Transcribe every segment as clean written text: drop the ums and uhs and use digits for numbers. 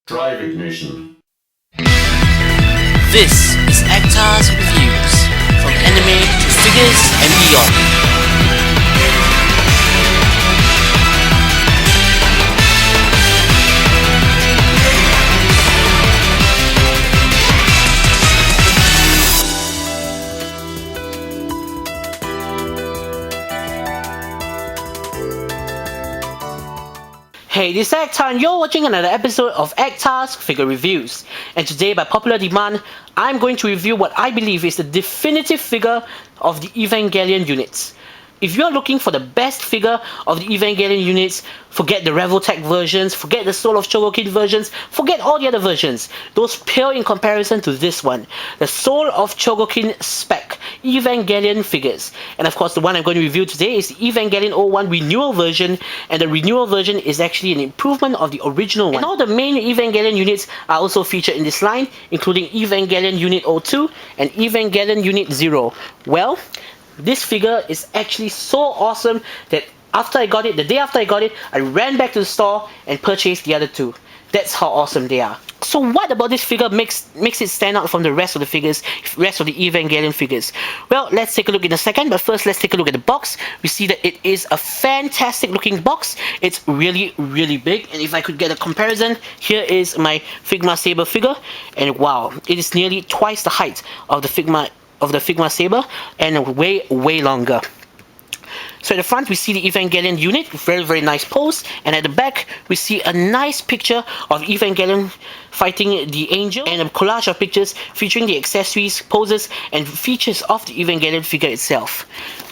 Drive ignition. This is Actar's Reviews, from anime to figures and beyond. Hey, this is Actar and you're watching another episode of Actar's Figure Reviews. And today, by popular demand, I'm going to review what I believe is the definitive figure of the Evangelion units. If you're looking for the best figure of the Evangelion units, forget the Revoltech versions, forget the Soul of Chogokin versions, forget all the other versions. Those pale in comparison to this one, the Soul of Chogokin SPEC Evangelion figures. And of course, the one I'm going to review today is the Evangelion 01 Renewal version, and the Renewal version is actually an improvement of the original one. And all the main Evangelion units are also featured in this line, including Evangelion Unit 02 and Evangelion Unit 0. Well, this figure is actually so awesome that the day after I got it, I ran back to the store and purchased the other two. That's how awesome they are. So what about this figure makes it stand out from the rest of the Evangelion figures? Well, let's take a look in a second, but first let's take a look at the box. We see that it is a fantastic looking box. It's really, really big, and if I could get a comparison, here is my Figma Saber figure, and wow, it is nearly twice the height of the Figma Saber and way, way longer. So at the front we see the Evangelion unit, very, very nice pose, and at the back we see a nice picture of Evangelion fighting the angel and a collage of pictures featuring the accessories, poses, and features of the Evangelion figure itself.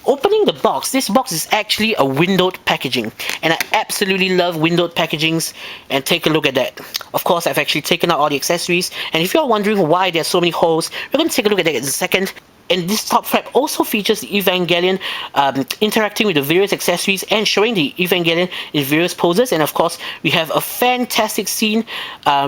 Opening the box, this box is actually a windowed packaging, and I absolutely love windowed packagings, and take a look at that. Of course, I've actually taken out all the accessories, and if you're wondering why there's so many holes, we're going to take a look at that in a second. And this top flap also features the Evangelion interacting with the various accessories and showing the Evangelion in various poses. And of course, we have a fantastic scene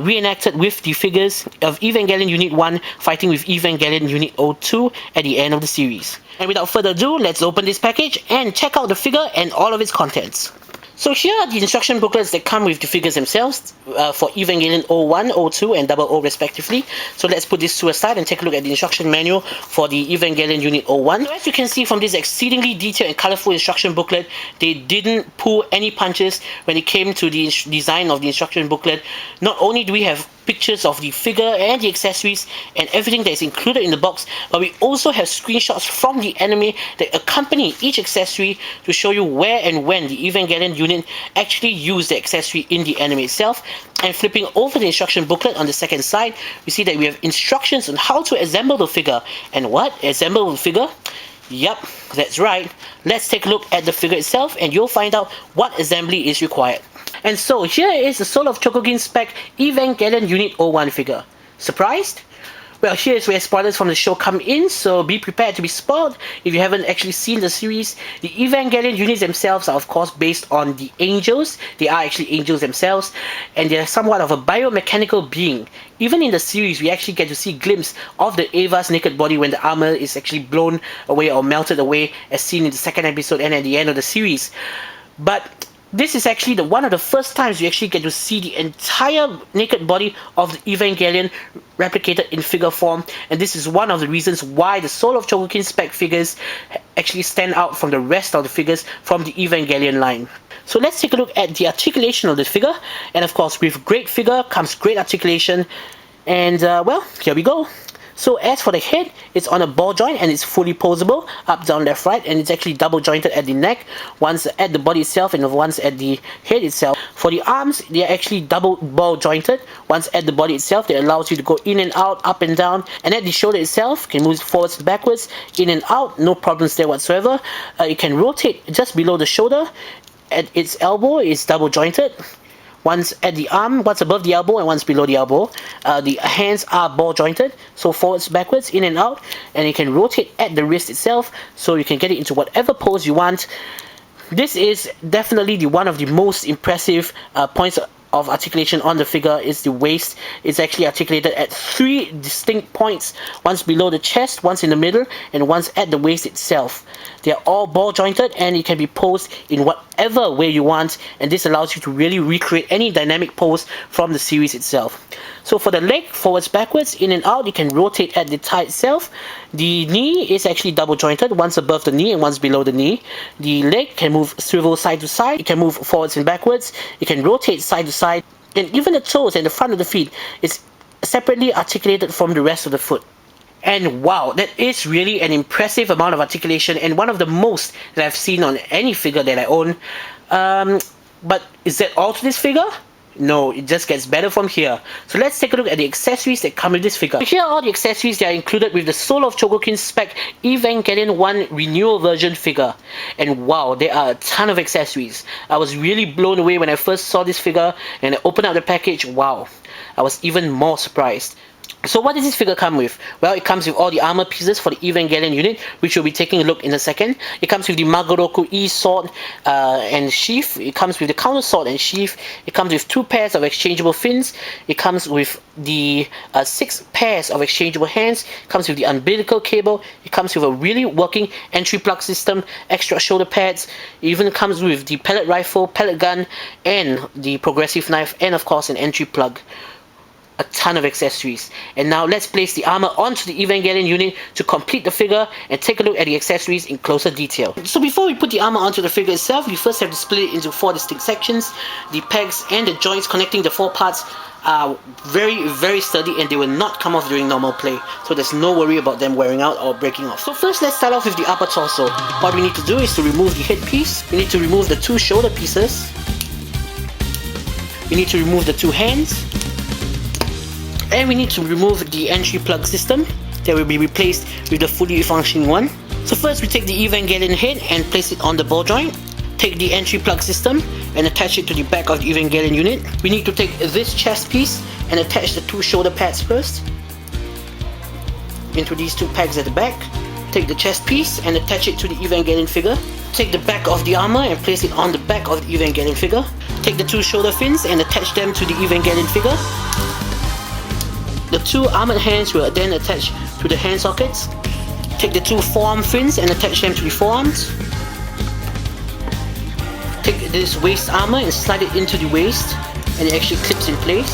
reenacted with the figures of Evangelion Unit 1 fighting with Evangelion Unit 02 at the end of the series. And without further ado, let's open this package and check out the figure and all of its contents. So here are the instruction booklets that come with the figures themselves for Evangelion 01, 02 and 00 respectively. So let's put this to a side and take a look at the instruction manual for the Evangelion Unit 01. So as you can see from this exceedingly detailed and colorful instruction booklet, they didn't pull any punches when it came to the design of the instruction booklet. Not only do we have pictures of the figure and the accessories and everything that is included in the box, but we also have screenshots from the anime that accompany each accessory to show you where and when the Evangelion unit actually used the accessory in the anime itself. And flipping over the instruction booklet on the second side, we see that we have instructions on how to assemble the figure. And what? Assemble the figure? Yep, that's right. Let's take a look at the figure itself and you'll find out what assembly is required. And so here is the Soul of Chogokin SPEC Evangelion Unit 01 figure. Surprised? Well, here's where spoilers from the show come in, so be prepared to be spoiled if you haven't actually seen the series. The Evangelion units themselves are of course based on the angels. They are actually angels themselves, and they're somewhat of a biomechanical being. Even in the series, we actually get to see a glimpse of the Eva's naked body when the armor is actually blown away or melted away, as seen in the second episode and at the end of the series. But this is actually one of the first times we actually get to see the entire naked body of the Evangelion replicated in figure form, and this is one of the reasons why the Soul of Chogokin SPEC figures actually stand out from the rest of the figures from the Evangelion line. So let's take a look at the articulation of the figure, and of course with great figure comes great articulation, and well, here we go. So as for the head, it's on a ball joint and it's fully posable, up, down, left, right, and it's actually double jointed at the neck, once at the body itself and once at the head itself. For the arms, they are actually double ball jointed, once at the body itself, that allows you to go in and out, up and down, and at the shoulder itself, you can move forwards and backwards, in and out, no problems there whatsoever. It can rotate just below the shoulder, at its elbow is double jointed. Once at the arm, once above the elbow and once below the elbow. The hands are ball jointed, so forwards, backwards, in and out, and you can rotate at the wrist itself, so you can get it into whatever pose you want. This is definitely one of the most impressive points of articulation on the figure is the waist. It's actually articulated at 3 distinct points, once below the chest, once in the middle, and once at the waist itself. They are all ball jointed and it can be posed in whatever way you want, and this allows you to really recreate any dynamic pose from the series itself. So for the leg, forwards, backwards, in and out, you can rotate at the thigh itself. The knee is actually double jointed, once above the knee and once below the knee. The leg can move, swivel side to side, it can move forwards and backwards, it can rotate side to side, and even the toes and the front of the feet is separately articulated from the rest of the foot. And wow, that is really an impressive amount of articulation, and one of the most that I've seen on any figure that I own. But is that all to this figure? No, it just gets better from here. So let's take a look at the accessories that come with this figure. So here are all the accessories that are included with the Soul of Chogokin SPEC Evangelion 1 Renewal version figure. And wow, there are a ton of accessories. I was really blown away when I first saw this figure and I opened up the package. Wow, I was even more surprised. So what does this figure come with? Well, it comes with all the armor pieces for the Evangelion unit, which we'll be taking a look in a second. It comes with the Magoroku E sword and sheath. It comes with the counter sword and sheath. It comes with 2 pairs of exchangeable fins. It comes with the 6 pairs of exchangeable hands. It comes with the umbilical cable. It comes with a really working entry plug system, extra shoulder pads. It even comes with the pellet rifle, pellet gun, and the progressive knife, and of course an entry plug. A ton of accessories. And now let's place the armor onto the Evangelion unit to complete the figure and take a look at the accessories in closer detail. So before we put the armor onto the figure itself, you first have to split it into 4 distinct sections. The pegs and the joints connecting the 4 parts are very sturdy and they will not come off during normal play, so there's no worry about them wearing out or breaking off. So first, let's start off with the upper torso. What we need to do is to remove the headpiece. We need to remove the 2 shoulder pieces. We need to remove the 2 hands. And we need to remove the entry plug system that will be replaced with the fully functioning one. So first we take the Evangelion head and place it on the ball joint. Take the entry plug system and attach it to the back of the Evangelion unit. We need to take this chest piece and attach the 2 shoulder pads first into these 2 pegs at the back. Take the chest piece and attach it to the Evangelion figure. Take the back of the armor and place it on the back of the Evangelion figure. Take the 2 shoulder fins and attach them to the Evangelion figure. The 2 armored hands will then attach to the hand sockets. Take the 2 forearm fins and attach them to the forearms. Take this waist armor and slide it into the waist, and it actually clips in place.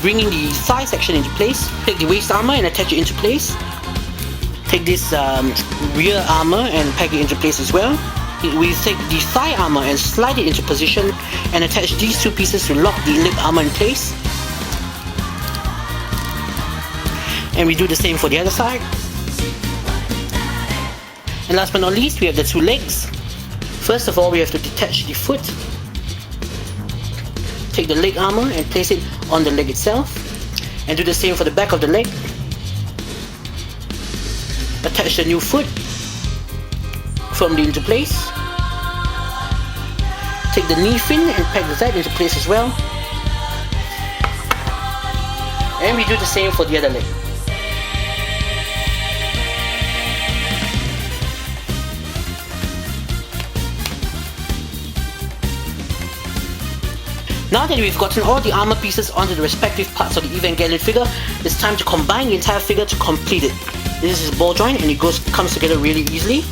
Bringing the thigh section into place. Take the waist armor and attach it into place. Take this rear armor and peg it into place as well. We take the thigh armor and slide it into position and attach these 2 pieces to lock the leg armor in place. And we do the same for the other side. And last but not least, we have the 2 legs. First of all, we have to detach the foot. Take the leg armor and place it on the leg itself. And do the same for the back of the leg. Attach the new foot firmly into place. Take the knee fin and peg that into place as well. And we do the same for the other leg. Now that we've gotten all the armor pieces onto the respective parts of the Evangelion figure, it's time to combine the entire figure to complete it. This is a ball joint and it comes together really easily.